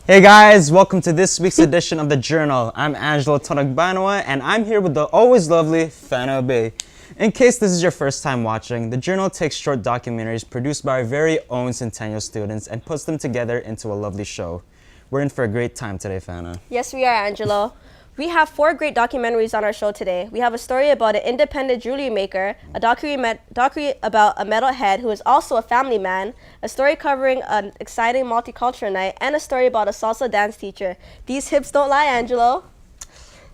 Hey guys, welcome to this week's edition of The Journal. I'm Angelo Tonogbanua, and I'm here with the always lovely Fana Abay. In case this is your first time watching, The Journal takes short documentaries produced by our very own Centennial students and puts them together into a lovely show. We're in for a great time today, Fana. Yes, we are, Angelo. We have 4 great documentaries on our show today. We have a story about an independent jewelry maker, a documentary about a metalhead who is also a family man, a story covering an exciting multicultural night, and a story about a salsa dance teacher. These hips don't lie, Angelo.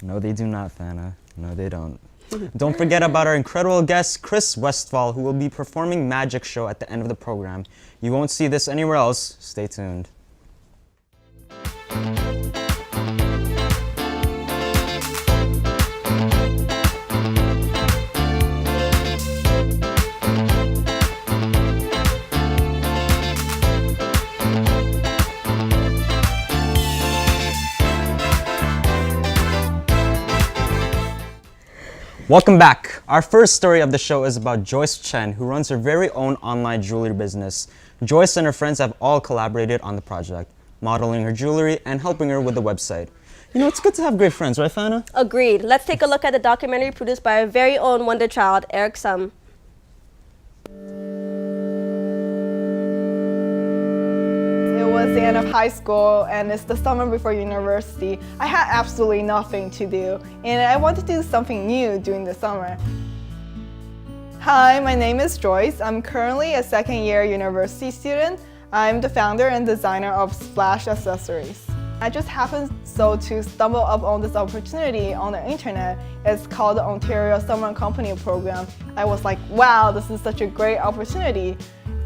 No, they do not, Fana. No, they don't. Don't forget about our incredible guest, Chris Westfall, who will be performing Magic Show at the end of the program. You won't see this anywhere else. Stay tuned. Welcome back. Our first story of the show is about Joyce Chen, who runs her very own online jewelry business. Joyce and her friends have all collaborated on the project, modeling her jewelry and helping her with the website. You know, it's good to have great friends, right, Fana? Agreed. Let's take a look at the documentary produced by our very own wonder child, Shum. It was the end of high school and it's the summer before university. I had absolutely nothing to do and I wanted to do something new during the summer. Hi, my name is Joyce. I'm currently a second-year university student. I'm the founder and designer of Splash Accessories. I just happened to stumble upon this opportunity on the internet. It's called the Ontario Summer Company Program. I was like, wow, this is such a great opportunity.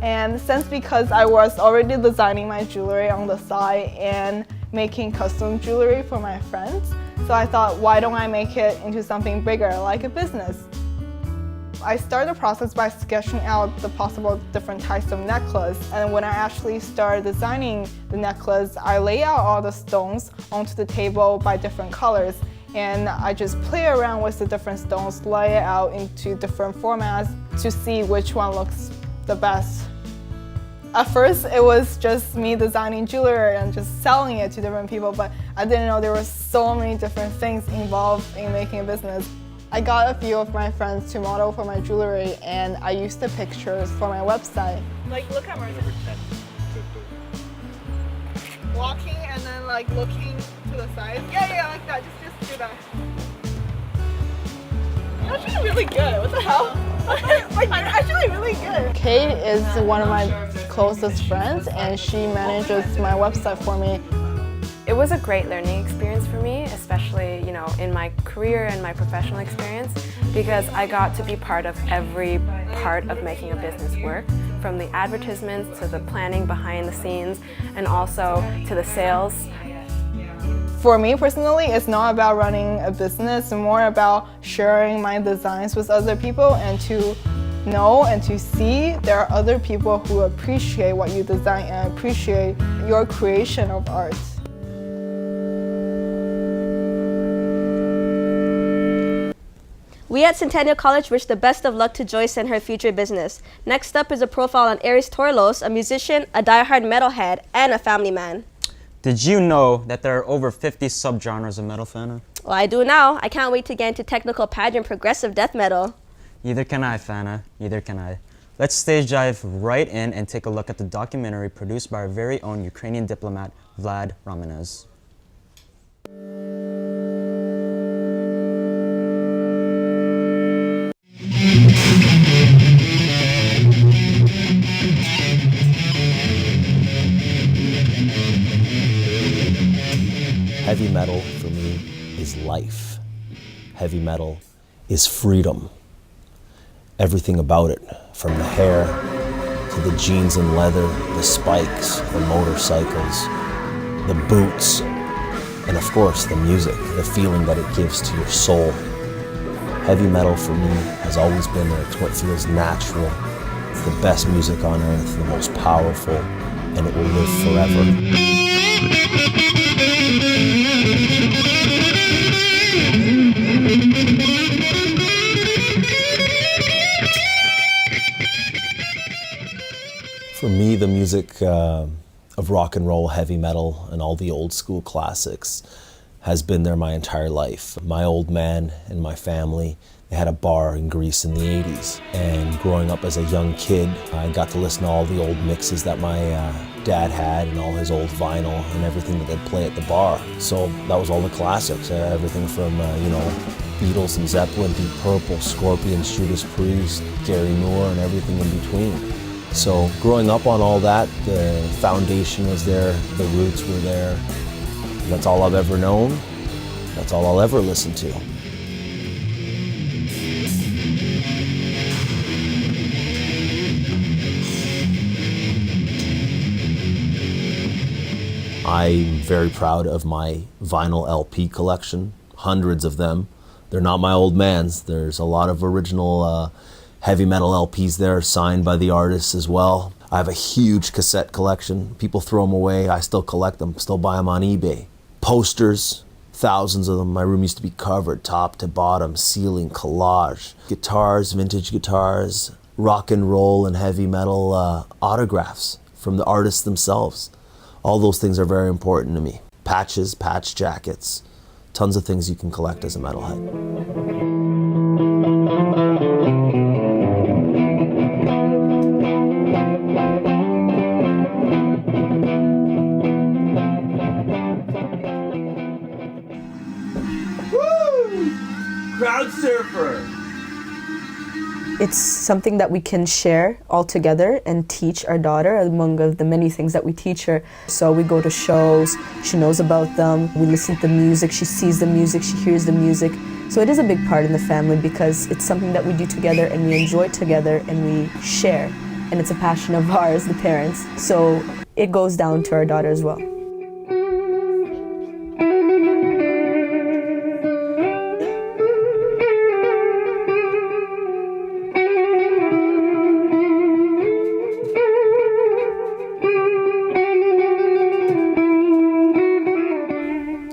And because I was already designing my jewelry on the side and making custom jewelry for my friends, so I thought, why don't I make it into something bigger, like a business? I started the process by sketching out the possible different types of necklace, and when I actually started designing the necklace, I lay out all the stones onto the table by different colors, and I just play around with the different stones, lay it out into different formats to see which one looks the best. At first, it was just me designing jewelry and just selling it to different people, but I didn't know there were so many different things involved in making a business. I got a few of my friends to model for my jewelry, and I used the pictures for my website. Like, look at Marissa. Walking and then like looking to the side. Yeah, like that. Just do that. You're actually really good. What the hell? Like, you're actually really good. Kate is one of my closest friends, and she manages my website for me. It was a great learning experience for me, especially, in my career and my professional experience, because I got to be part of every part of making a business work, from the advertisements to the planning behind the scenes, and also to the sales. For me personally, it's not about running a business, it's more about sharing my designs with other people and to know and to see there are other people who appreciate what you design and appreciate your creation of art. We at Centennial College wish the best of luck to Joyce and her future business. Next up is a profile on Aries Torlos, a musician, a diehard metalhead, and a family man. Did you know that there are over 50 subgenres of metal, Fana? Well, I do now. I can't wait to get into technical pageant progressive death metal. Neither can I, Fana. Neither can I. Let's stage dive right in and take a look at the documentary produced by our very own Ukrainian diplomat, Vlad Romanets. Heavy metal for me is life. Heavy metal is freedom. Everything about it, from the hair to the jeans and leather, the spikes, the motorcycles, the boots, and of course the music, the feeling that it gives to your soul. Heavy metal for me has always been there. It's what feels natural. It's the best music on earth, the most powerful, and it will live forever. For me, the music of rock and roll, heavy metal, and all the old school classics has been there my entire life. My old man and my family, they had a bar in Greece in the 80s. And growing up as a young kid, I got to listen to all the old mixes that my dad had and all his old vinyl and everything that they'd play at the bar. So that was all the classics, everything from, Beatles and Zeppelin, Deep Purple, Scorpions, Judas Priest, Gary Moore, and everything in between. So growing up on all that, the foundation was there, the roots were there. That's all I've ever known. That's all I'll ever listen to. I'm very proud of my vinyl LP collection, hundreds of them. They're not my old man's. There's a lot of original heavy metal LPs there, signed by the artists as well. I have a huge cassette collection. People throw them away. I still collect them, still buy them on eBay. Posters, thousands of them. My room used to be covered top to bottom, ceiling, collage. Guitars, vintage guitars, rock and roll and heavy metal autographs from the artists themselves. All those things are very important to me. Patches, patch jackets, tons of things you can collect as a metalhead. Crowd surfer. It's something that we can share all together and teach our daughter among the many things that we teach her. So we go to shows, she knows about them, we listen to the music, she sees the music, she hears the music. So it is a big part in the family because it's something that we do together and we enjoy together and we share. And it's a passion of ours, the parents. So it goes down to our daughter as well.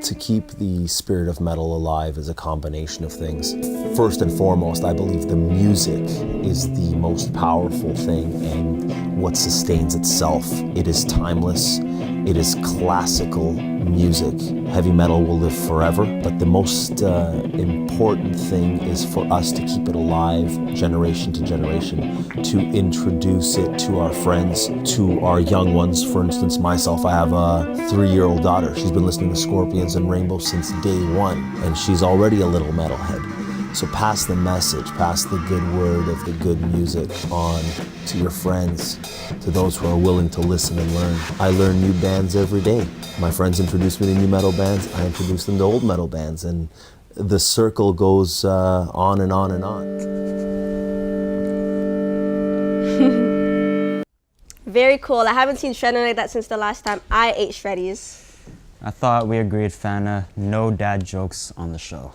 To keep the spirit of metal alive is a combination of things. First and foremost, I believe the music is the most powerful thing and what sustains itself. It is timeless. It is classical music. Heavy metal will live forever, but the most important thing is for us to keep it alive generation to generation, to introduce it to our friends, to our young ones. For instance, myself, I have a 3-year-old daughter. She's been listening to Scorpions and Rainbow since day one, and she's already a little metalhead. So pass the message, pass the good word of the good music on to your friends, to those who are willing to listen and learn. I learn new bands every day. My friends introduce me to new metal bands, I introduce them to old metal bands, and the circle goes on and on and on. Very cool. I haven't seen shredding like that since the last time I ate shreddies. I thought we agreed, Fana, no dad jokes on the show.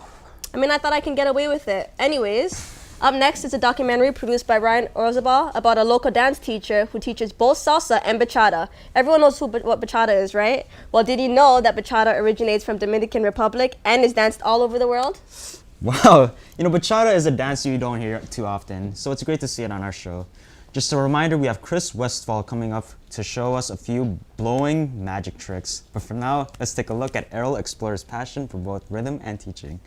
I mean, I thought I can get away with it. Anyways, up next is a documentary produced by Orizabal about a local dance teacher who teaches both salsa and bachata. Everyone knows what bachata is, right? Well, did you know that bachata originates from Dominican Republic and is danced all over the world? Wow, bachata is a dance you don't hear too often, so it's great to see it on our show. Just a reminder, we have Westfall coming up to show us a few blowing magic tricks. But for now, let's take a look at Errol explore his passion for both rhythm and teaching.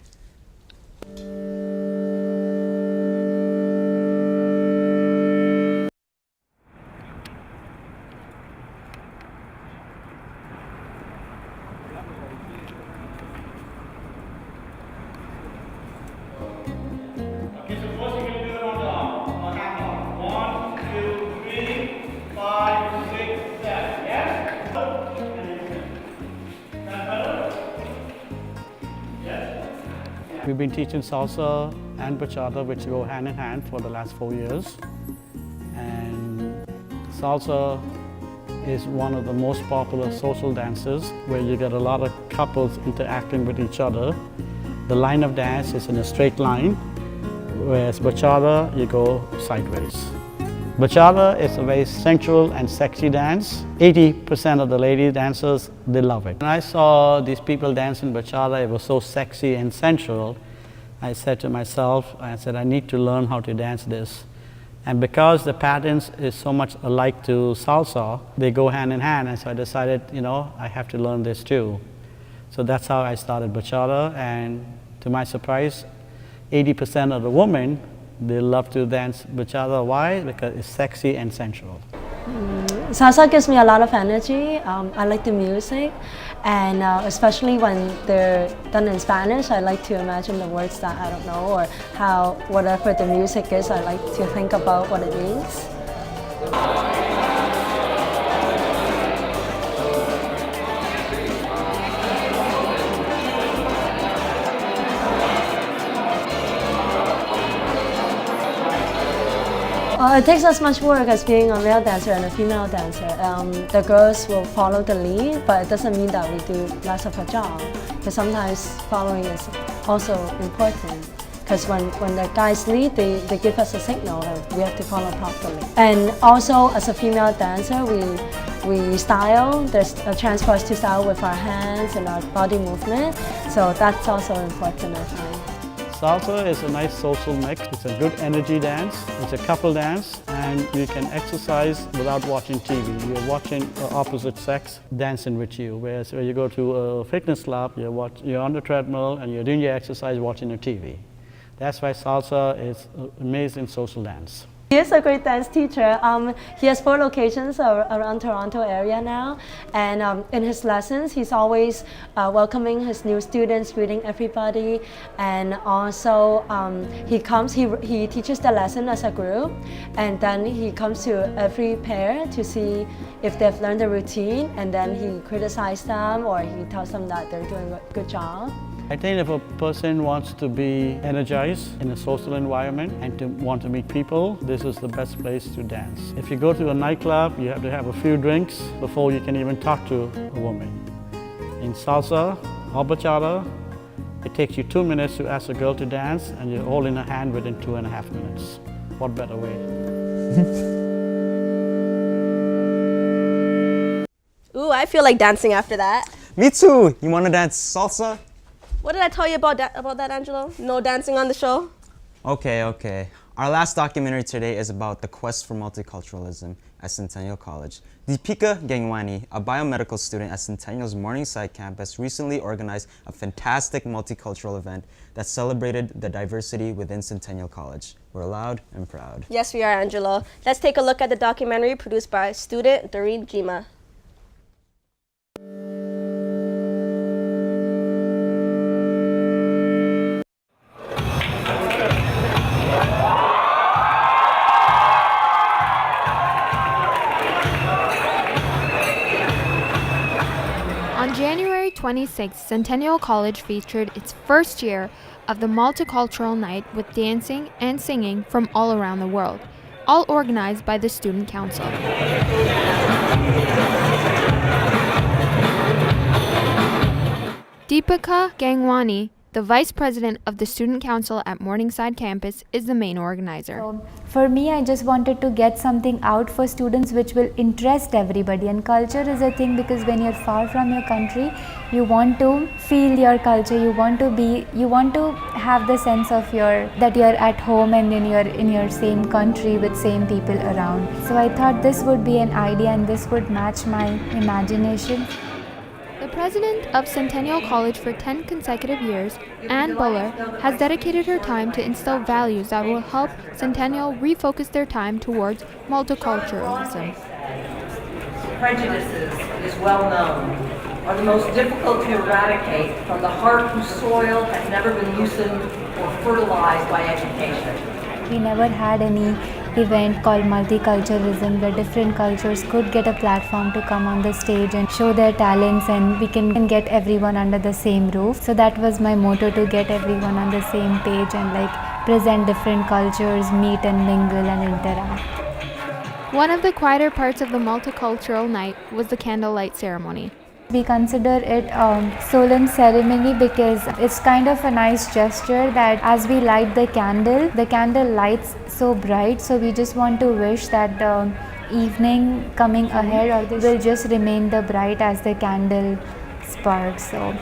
We've been teaching salsa and bachata, which go hand in hand, for the last 4 years. And salsa is one of the most popular social dances where you get a lot of couples interacting with each other. The line of dance is in a straight line, whereas bachata, you go sideways. Bachata is a very sensual and sexy dance. 80% of the lady dancers, they love it. When I saw these people dancing bachata, it was so sexy and sensual. I said to myself, I need to learn how to dance this. And because the patterns is so much alike to salsa, they go hand in hand. And so I decided, I have to learn this too. So that's how I started bachata. And to my surprise, 80% of the women, they love to dance bachata. Why? Because it's sexy and sensual. Salsa gives me a lot of energy. I like the music, and especially when they're done in Spanish, I like to imagine the words that I don't know, or how whatever the music is, I like to think about what it means. It takes as much work as being a male dancer and a female dancer. The girls will follow the lead, but it doesn't mean that we do less of a job. Because sometimes following is also important. Because when the guys lead, they give us a signal that we have to follow properly. And also, as a female dancer, we style. There's a chance for us to style with our hands and our body movement. So that's also important, I find. Salsa is a nice social mix. It's a good energy dance. It's a couple dance, and you can exercise without watching TV. You're watching the opposite sex dancing with you. Whereas when you go to a fitness club, you're on the treadmill and you're doing your exercise watching the TV. That's why salsa is an amazing social dance. He is a great dance teacher. He has 4 locations around Toronto area now, and in his lessons, he's always welcoming his new students, greeting everybody, and also he teaches the lesson as a group, and then he comes to every pair to see if they've learned the routine, and then he criticizes them or he tells them that they're doing a good job. I think if a person wants to be energized in a social environment and to want to meet people, this is the best place to dance. If you go to a nightclub, you have to have a few drinks before you can even talk to a woman. In salsa or bachata, it takes you 2 minutes to ask a girl to dance, and you're holding her hand within 2.5 minutes. What better way? Ooh, I feel like dancing after that. Me too. You want to dance salsa? What did I tell you about that, Angelo? No dancing on the show? Okay. Our last documentary today is about the quest for multiculturalism at Centennial College. Deepika Gangwani, a biomedical student at Centennial's Morningside campus, recently organized a fantastic multicultural event that celebrated the diversity within Centennial College. We're loud and proud. Yes, we are, Angelo. Let's take a look at the documentary produced by student Doreen Gyimah. On January 26th, Centennial College featured its first year of the Multicultural Night with dancing and singing from all around the world, all organized by the Student Council. Deepika Gangwani, the Vice President of the Student Council at Morningside Campus, is the main organizer. So for me, I just wanted to get something out for students which will interest everybody, and culture is a thing because when you're far from your country, you want to feel your culture, you want to have the sense of that you're at home and in your same country with same people around. So I thought this would be an idea and this would match my imagination. The president of Centennial College for 10 consecutive years, Ann Buller, has dedicated her time to instill values that will help Centennial refocus their time towards multiculturalism. Prejudices, it is well known, are the most difficult to eradicate from the heart whose soil has never been loosened or fertilized by education. We never had any event called multiculturalism where different cultures could get a platform to come on the stage and show their talents, and we can get everyone under the same roof. So that was my motto, to get everyone on the same page and present different cultures, meet and mingle and interact. One of the quieter parts of the Multicultural Night was the candlelight ceremony. We consider it a solemn ceremony because it's kind of a nice gesture that as we light the candle lights so bright, so we just want to wish that the evening coming ahead will just remain the bright as the candle sparks. So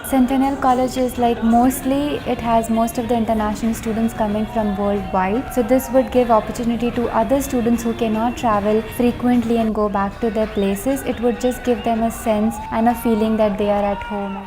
Centennial College is like mostly, it has most of the international students coming from worldwide. So this would give opportunity to other students who cannot travel frequently and go back to their places. It would just give them a sense and a feeling that they are at home.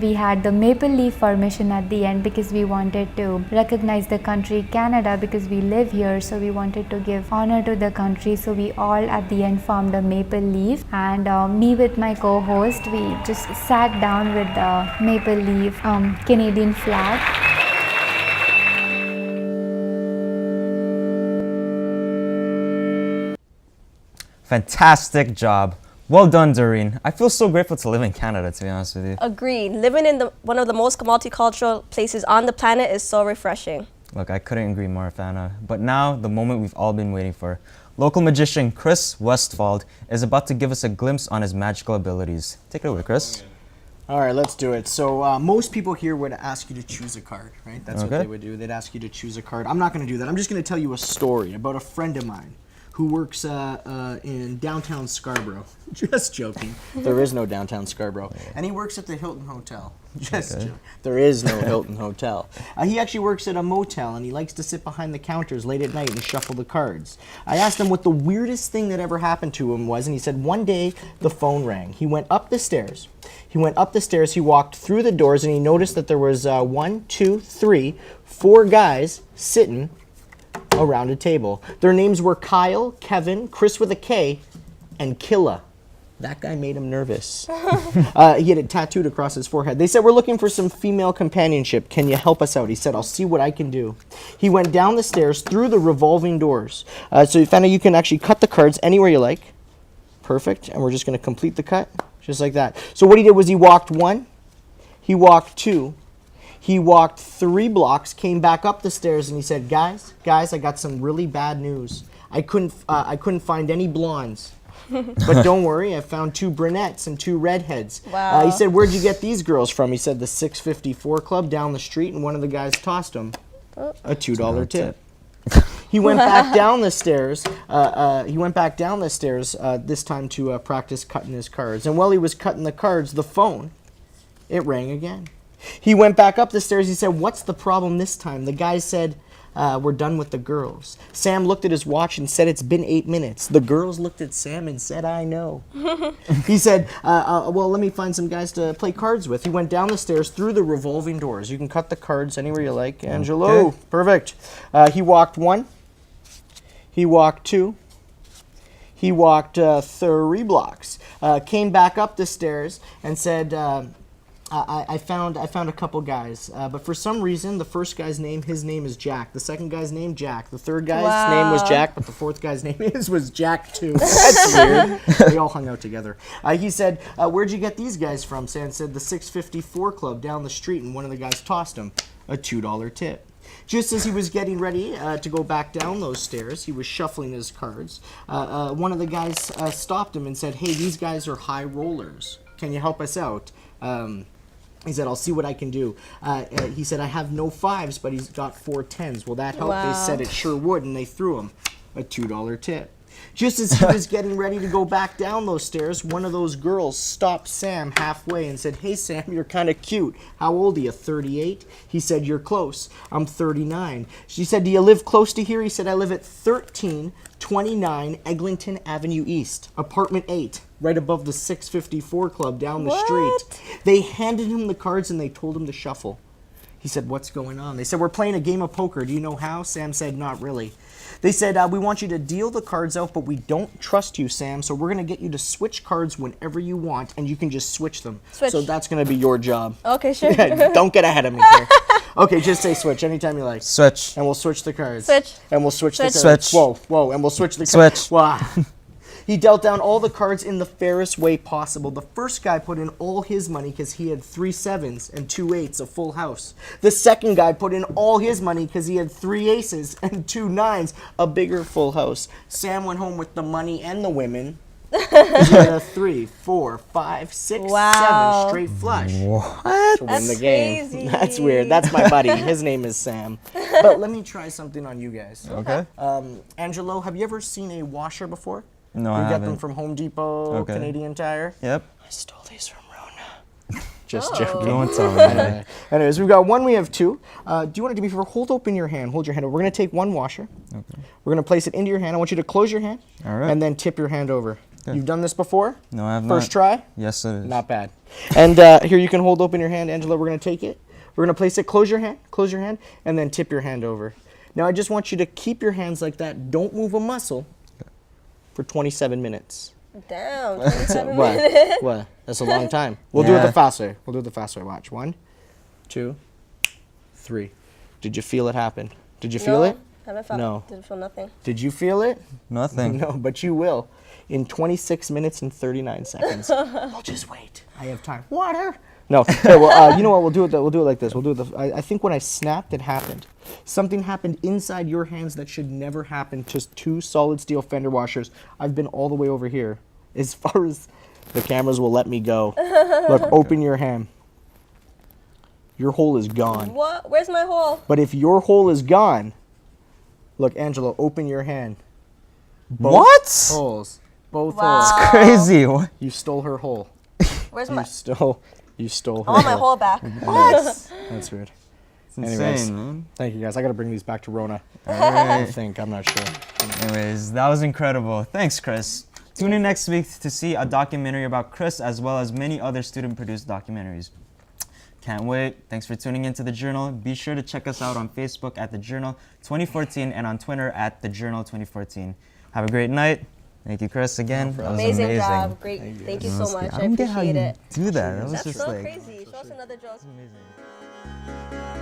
We had the maple leaf formation at the end because we wanted to recognize the country Canada because we live here, so we wanted to give honor to the country, so we all at the end formed a maple leaf, and me with my co-host, we just sat down with the maple leaf Canadian flag. Fantastic job. Well done, Doreen. I feel so grateful to live in Canada, to be honest with you. Agreed. Living in one of the most multicultural places on the planet is so refreshing. Look, I couldn't agree more, Fana. But now, the moment we've all been waiting for. Local magician Chris Westfall is about to give us a glimpse on his magical abilities. Take it away, Chris. All right, let's do it. So most people here would ask you to choose a card, right? That's Okay. what they would do. They'd ask you to choose a card. I'm not going to do that. I'm just going to tell you a story about a friend of mine who works in downtown Scarborough. Just joking. There is no downtown Scarborough. And he works at the Hilton Hotel. Just joking. There is no Hilton Hotel. He actually works at a motel, and he likes to sit behind the counters late at night and shuffle the cards. I asked him what the weirdest thing that ever happened to him was, and he said one day the phone rang. He went up the stairs. He walked through the doors, and he noticed that there was 4 guys sitting around a table. Their names were Kyle, Kevin, Chris with a K, and Killa. That guy made him nervous. He had it tattooed across his forehead. They said, we're looking for some female companionship. Can you help us out? He said, I'll see what I can do. He went down the stairs through the revolving doors. So you found out you can actually cut the cards anywhere you like. Perfect. And we're just going to complete the cut, just like that. So what he did was he walked 1, he walked 2, he walked 3 blocks, came back up the stairs, and he said, guys, I got some really bad news. I couldn't find any blondes. But don't worry, I found 2 brunettes and 2 redheads. Wow. He said, where'd you get these girls from? He said, the 654 Club down the street, and one of the guys tossed him a $2 tip. He went back down the stairs. This time to practice cutting his cards. And while he was cutting the cards, the phone, it rang again. He went back up the stairs. He said, what's the problem this time? The guy said, we're done with the girls. Sam looked at his watch and said, it's been 8 minutes. The girls looked at Sam and said, I know. He said, well, let me find some guys to play cards with. He went down the stairs through the revolving doors. You can cut the cards anywhere you like. Angelo, Okay. Perfect. He walked 1. He walked 2. He walked 3 blocks. Came back up the stairs and said, I found a couple guys, but for some reason the first guy's name, his name is Jack. The second guy's name, Jack. The third guy's name was Jack, but the fourth guy's name was Jack too. That's weird. They all hung out together. He said, where'd you get these guys from? Sam said, the 654 Club down the street, and one of the guys tossed him a $2 tip. Just as he was getting ready to go back down those stairs, he was shuffling his cards. One of the guys stopped him and said, hey, these guys are high rollers. Can you help us out? He said, I'll see what I can do. He said, I have no 5s, but he's got 4 10s. Will that help? Wow. They said it sure would, and they threw him a $2 tip. Just as he was getting ready to go back down those stairs, one of those girls stopped Sam halfway and said, hey, Sam, you're kind of cute. How old are you, 38? He said, you're close. I'm 39. She said, do you live close to here? He said, I live at 1329 Eglinton Avenue East, apartment 8. Right above the 654 Club down the street. They handed him the cards and they told him to shuffle. He said, what's going on? They said, we're playing a game of poker. Do you know how? Sam said, not really. They said, we want you to deal the cards out, but we don't trust you, Sam, so we're going to get you to switch cards whenever you want, and you can just switch them. Switch. So that's going to be your job. Okay, sure. Don't get ahead of me here. Okay, just say switch anytime you like. Switch. And we'll switch the cards. Switch. And we'll switch the cards. Switch. Whoa, and we'll switch the cards. Switch. Wow. He dealt down all the cards in the fairest way possible. The first guy put in all his money because he had 3 7s and 2 8s, a full house. The second guy put in all his money because he had 3 aces and 2 9s, a bigger full house. Sam went home with the money and the women. He had a 3, 4, 5, 6, 7 straight flush. What? To win the game. Crazy. That's weird. That's my buddy. His name is Sam. But let me try something on you guys. Okay. Angelo, have you ever seen a washer before? No, I You haven't. get them from Home Depot, Okay. Canadian Tire. Yep. I stole these from Rona. Just joking. Don't tell me. Anyways, we've got 1, we have 2. Do you want to do me a favor? Hold open your hand. Hold your hand over. We're going to take 1 washer. Okay. We're going to place it into your hand. I want you to close your hand. All right. And then tip your hand over. Okay. You've done this before? No, I have not. First try? Yes, it is. Not bad. And here, you can hold open your hand. Angelo, we're going to take it. We're going to place it. Close your hand, and then tip your hand over. Now, I just want you to keep your hands like that. Don't move a muscle for 27 minutes. Damn, 27 minutes. What? What? That's a long time. We'll do it the fast way. Watch. 1, 2, 3. Did you feel it happen? Did you feel it? I haven't felt. No. Didn't feel nothing. Did you feel it? Nothing. No, but you will. In 26 minutes and 39 seconds. I'll just wait. I have time. Water. No. Okay, well, you know what? We'll do it like this. I think when I snapped, it happened. Something happened inside your hands that should never happen. Just 2 solid steel fender washers. I've been all the way over here. As far as the cameras will let me go. Look, open your hand. Your hole is gone. What? Where's my hole? But if your hole is gone, look, Angelo, open your hand. Both What? holes. Both Wow. holes. It's crazy. What? You stole her hole. Where's my? You stole her I want my hole. hole back. What? That's weird. It's Anyways, insane, man. thank you guys. I gotta bring these back to Rona. All right. I think. I'm not sure. Anyways, that was incredible. Thanks, Chris. Tune in next week to see a documentary about Chris as well as many other student-produced documentaries. Can't wait. Thanks for tuning into The Journal. Be sure to check us out on Facebook at The Journal 2014 and on Twitter at The Journal 2014. Have a great night. Thank you, Chris, again. That was Amazing job. Great. Thank you so much. I don't get how appreciate you it. do that. That was That's just so like crazy. Show us another joke. amazing.